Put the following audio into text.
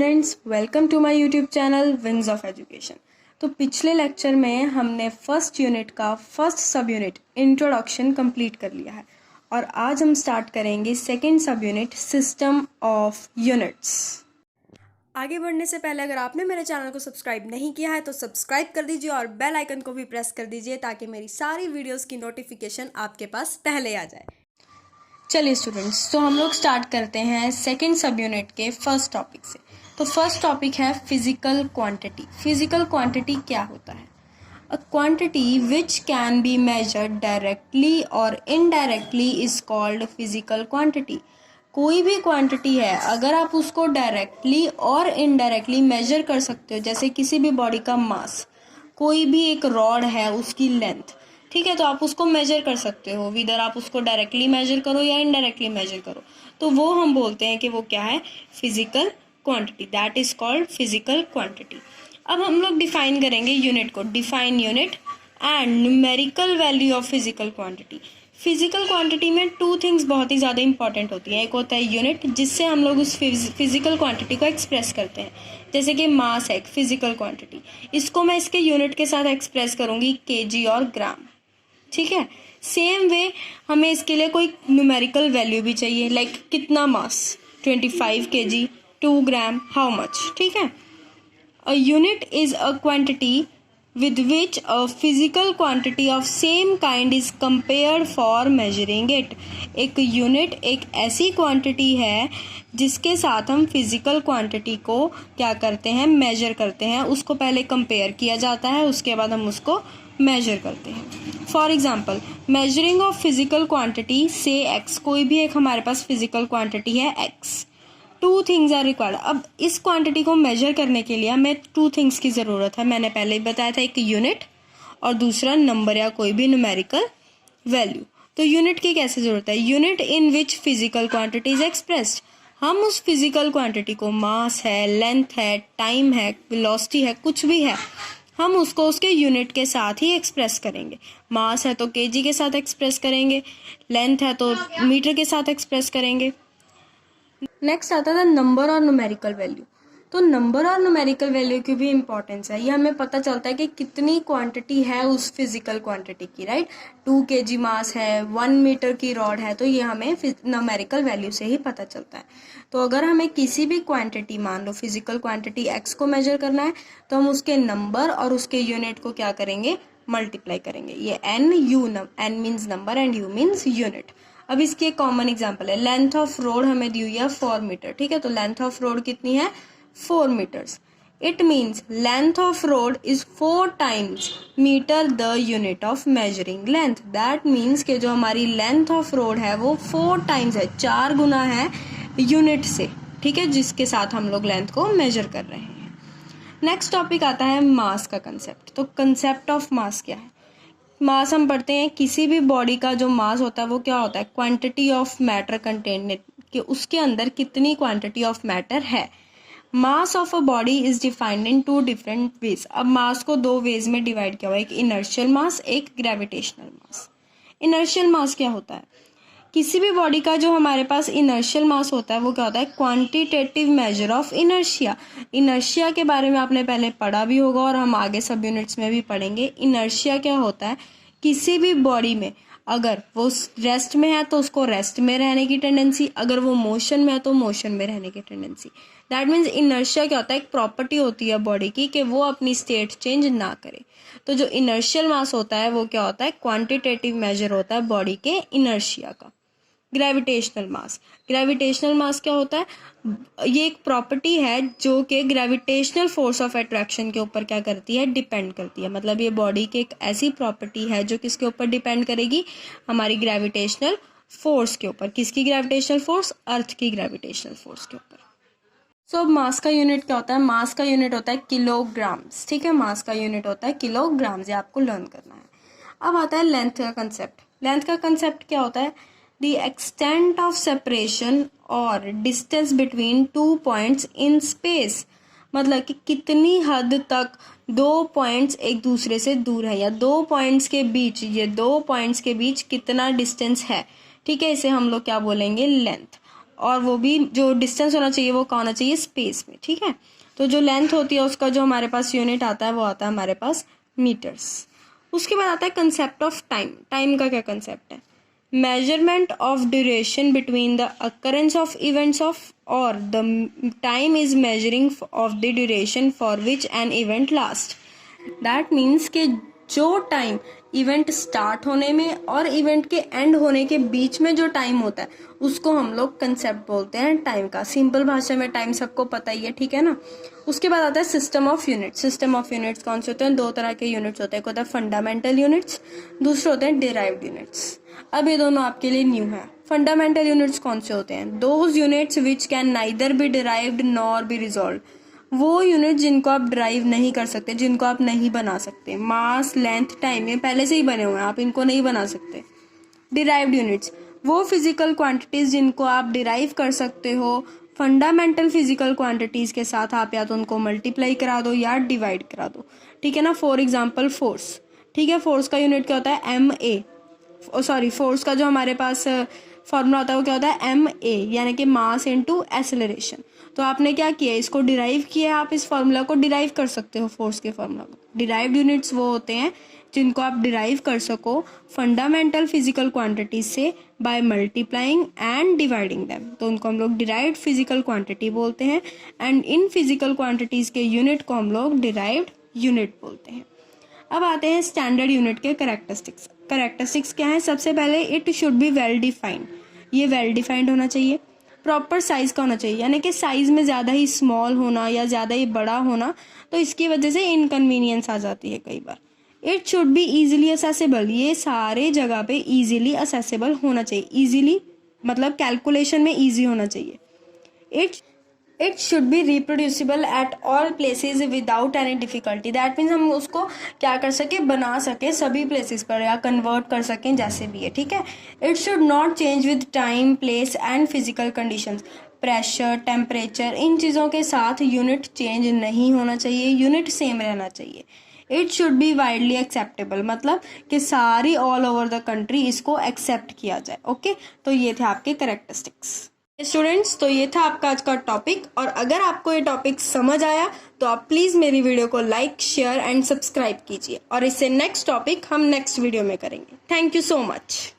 Students, welcome to my YouTube channel wings of education. तो पिछले lecture में हमने फर्स्ट यूनिट का first sub unit introduction complete कर लिया है और आज हम स्टार्ट करेंगे सेकंड सब यूनिट सिस्टम ऑफ यूनिट्स। आगे बढ़ने से पहले अगर आपने मेरे चैनल को सब्सक्राइब नहीं किया है तो सब्सक्राइब कर दीजिए और बेल आइकन को भी प्रेस कर दीजिए ताकि मेरी सारी वीडियोस की नोटिफिकेशन आपके पास पहले आ जाए। चलिए स्टूडेंट्स, तो हम लोग स्टार्ट करते हैं सेकंड सब यूनिट के फर्स्ट टॉपिक से। तो फर्स्ट टॉपिक है फिजिकल क्वांटिटी। फिजिकल क्वांटिटी क्या होता है? A quantity which can be measured directly और indirectly is called physical quantity. कोई भी क्वांटिटी है, अगर आप उसको डायरेक्टली और इनडायरेक्टली मेजर कर सकते हो, जैसे किसी भी बॉडी का मास, कोई भी एक रॉड है उसकी लेंथ, ठीक है, तो आप उसको मेजर कर सकते हो, इधर आप उसको डायरेक्टली मेजर करो या इनडायरेक्टली मेजर करो, तो वो हम बोलते हैं कि वो क्या है, physical quantity. That is called physical quantity. अब हम लोग डिफाइन करेंगे यूनिट को। Define unit and numerical value of physical quantity. Physical quantity में टू थिंग्स बहुत ही ज़्यादा इंपॉर्टेंट होती हैं। एक होता है यूनिट, जिससे हम लोग उस फिजिकल क्वांटिटी को एक्सप्रेस करते हैं, जैसे कि मास है एक फिजिकल क्वांटिटी, इसको मैं इसके यूनिट के साथ एक्सप्रेस करूंगी केजी और ग्राम, ठीक है। सेम वे हमें इसके लिए कोई न्यूमेरिकल वैल्यू भी चाहिए, लाइक कितना मास, 25 kg, 2 ग्राम, हाउ मच, ठीक है। A unit is a quantity with which a physical quantity of same kind is compared for measuring it। एक यूनिट एक ऐसी क्वांटिटी है जिसके साथ हम फिजिकल क्वांटिटी को क्या करते हैं, मेजर करते हैं। उसको पहले कंपेयर किया जाता है, उसके बाद हम उसको मेजर करते हैं। For example, measuring of physical quantity से एक्स, कोई भी एक हमारे पास फिजिकल क्वांटिटी है X, two things are required. अब इस क्वांटिटी को मेजर करने के लिए हमें टू थिंग्स की ज़रूरत है। मैंने पहले ही बताया था, एक यूनिट और दूसरा नंबर या कोई भी न्यूमेरिकल वैल्यू। तो यूनिट की कैसे ज़रूरत है? Unit in which physical quantity is expressed. हम उस फिजिकल क्वांटिटी को, मास है, लेंथ है, टाइम है, वेलोसिटी है, कुछ भी है, हम उसको उसके यूनिट के साथ ही एक्सप्रेस करेंगे। मास है तो केजी के साथ एक्सप्रेस करेंगे, लेंथ है तो मीटर के साथ एक्सप्रेस करेंगे। नेक्स्ट आता था नंबर और न्यूमेरिकल वैल्यू। तो नंबर और न्यूमेरिकल वैल्यू की भी इंपॉर्टेंस है। ये हमें पता चलता है कि कितनी क्वांटिटी है उस फिजिकल क्वांटिटी की, राइट। 2 kg मास है, 1 मीटर की रॉड है, तो ये हमें न्यूमेरिकल वैल्यू से ही पता चलता है। तो अगर हमें किसी भी क्वांटिटी, मान लो फिजिकल क्वांटिटी एक्स को मेजर करना है, तो हम उसके नंबर और उसके यूनिट को क्या करेंगे, मल्टीप्लाई करेंगे। ये N means number and U means unit. अब इसकी एक कॉमन एग्जांपल है, लेंथ ऑफ रोड हमें दी हुई है 4 मीटर, ठीक है। तो लेंथ ऑफ रोड कितनी है, 4 meters. It means length of road is 4 times meter the unit of measuring length. That means कि जो हमारी लेंथ ऑफ रोड है वो 4 टाइम्स है, 4 गुना है यूनिट से, ठीक है, जिसके साथ हम लोग लेंथ को मेजर कर रहे हैं। नेक्स्ट टॉपिक आता है मास का कंसेप्ट। तो कंसेप्ट ऑफ मास क्या है? मास हम पढ़ते हैं, किसी भी बॉडी का जो मास होता है वो क्या होता है, क्वांटिटी ऑफ मैटर कंटेन्ड, कि उसके अंदर कितनी क्वांटिटी ऑफ मैटर है। Mass of a body is defined in 2 different ways. अब मास को 2 वेज में डिवाइड किया हुआ है, एक इनर्शियल मास, एक ग्रेविटेशनल मास। इनर्शियल मास क्या होता है? किसी भी बॉडी का जो हमारे पास इनर्शियल मास होता है वो क्या होता है, quantitative measure of inertia. Inertia के बारे में आपने पहले पढ़ा भी होगा और हम आगे सब यूनिट्स में भी पढ़ेंगे। इनर्शिया क्या होता है, किसी भी बॉडी में अगर वो रेस्ट में है तो उसको रेस्ट में रहने की टेंडेंसी, अगर वो मोशन में है तो मोशन में रहने की टेंडेंसी। दैट मीन्स इनर्शिया क्या होता है, एक प्रॉपर्टी होती है बॉडी की कि वो अपनी स्टेट चेंज ना करे। तो जो इनर्शियल मास होता है वो क्या होता है, क्वांटिटेटिव मेजर होता है बॉडी के इनर्शिया का। ग्रेविटेशनल मास, ग्रेविटेशनल मास क्या होता है, ये एक प्रॉपर्टी है जो कि ग्रेविटेशनल फोर्स ऑफ अट्रैक्शन के ऊपर क्या करती है, डिपेंड करती है। मतलब ये बॉडी की एक ऐसी प्रॉपर्टी है जो किसके ऊपर डिपेंड करेगी, हमारी ग्रेविटेशनल फोर्स के ऊपर। किसकी ग्रेविटेशनल फोर्स? अर्थ की ग्रेविटेशनल फोर्स के ऊपर। सो मास का यूनिट क्या होता है? मास का यूनिट होता है किलोग्राम्स, ठीक है। मास का यूनिट होता है किलोग्राम्स, ये आपको लर्न करना है। अब आता है लेंथ का कंसेप्ट। लेंथ का कंसेप्ट क्या होता है, the extent of separation or distance between 2 points in space। मतलब कि कितनी हद तक 2 पॉइंट्स एक दूसरे से दूर है, या 2 पॉइंट्स के बीच, ये 2 पॉइंट्स के बीच कितना डिस्टेंस है, ठीक है, इसे हम लोग क्या बोलेंगे, लेंथ। और वो भी जो डिस्टेंस होना चाहिए वो क्या होना चाहिए, स्पेस में, ठीक है। तो जो लेंथ होती है उसका जो हमारे पास यूनिट आता है वो आता है हमारे पास मीटर्स। उसके बाद आता है कंसेप्ट ऑफ टाइम। टाइम का क्या कंसेप्ट है, measurement of duration between the occurrence of events of or the time is measuring of the duration for which an event lasts. That means कि जो टाइम इवेंट स्टार्ट होने में और event के and होने के बीच में जो टाइम होता है उसको हम लोग कंसेप्ट बोलते हैं टाइम का। सिंपल भाषा में टाइम सबको पता ही है, ठीक है ना। उसके बाद आता है system of units. System of units कौन से होते हैं, दो तरह के यूनिट्स होते हैं, एक होता है फंडामेंटल यूनिट्स, दूसरे होते हैं डिराइव्ड यूनिट्स। अब ये दोनों आपके लिए न्यू है। फंडामेंटल यूनिट्स कौन से होते हैं, those units which can neither be derived nor be resolve. वो यूनिट जिनको आप ड्राइव नहीं कर सकते, जिनको आप नहीं बना सकते। मास, लेंथ, टाइम ये पहले से ही बने हुए हैं, आप इनको नहीं बना सकते। डिराइव्ड यूनिट्स वो फिजिकल क्वांटिटीज जिनको आप डिराइव कर सकते हो फंडामेंटल फिजिकल क्वांटिटीज के साथ। आप या तो उनको मल्टीप्लाई करा दो या डिवाइड करा दो, ठीक है ना। फॉर एग्जाम्पल फोर्स, ठीक है, फोर्स का यूनिट क्या होता है, फोर्स का जो हमारे पास फॉर्मूला होता है वो क्या होता है, MA, यानी कि मास इनटू एक्सेलरेशन। तो आपने क्या किया, इसको डिराइव किया, आप इस फॉर्मूला को डिराइव कर सकते हो, फोर्स के फॉर्मूला को। डिराइव्ड यूनिट्स वो होते हैं जिनको आप डिराइव कर सको फंडामेंटल फिजिकल क्वांटिटीज से by multiplying and dividing them, तो उनको हम लोग डिराइव्ड फिजिकल क्वांटिटी बोलते हैं। एंड इन फिजिकल क्वांटिटीज के यूनिट को हम लोग डिराइव्ड यूनिट बोलते हैं। अब आते हैं स्टैंडर्ड यूनिट के कैरेक्टरिस्टिक्स। कैरेक्टरिस्टिक्स क्या है, सबसे पहले it should be well defined, ये वेल डिफाइंड होना चाहिए। प्रॉपर साइज का होना चाहिए, यानी कि साइज में ज़्यादा ही स्मॉल होना या ज़्यादा ही बड़ा होना तो इसकी वजह से इनकन्वीनियंस आ जाती है कई बार। It should be easily assessable, ये सारे जगह पे ईजिली असेसेबल होना चाहिए। ईजिली मतलब कैलकुलेशन में ईजी होना चाहिए। It should B reproducible at all places without any difficulty. That means हम उसको क्या कर सके, बना सके सभी प्लेसेस पर या कन्वर्ट कर सकें जैसे भी है, ठीक है। It should not change with time, place and physical conditions. Pressure, temperature, इन चीज़ों के साथ यूनिट चेंज नहीं होना चाहिए, यूनिट सेम रहना चाहिए। It should B widely acceptable, मतलब कि सारी ऑल ओवर द कंट्री इसको एक्सेप्ट किया जाए। ओके, तो ये थे आपके कैरेक्टरिस्टिक्स। स्टूडेंट्स, तो ये था आपका आज का टॉपिक, और अगर आपको ये टॉपिक समझ आया तो आप प्लीज़ मेरी वीडियो को लाइक, शेयर एंड सब्सक्राइब कीजिए, और इससे नेक्स्ट टॉपिक हम नेक्स्ट वीडियो में करेंगे। Thank you so much.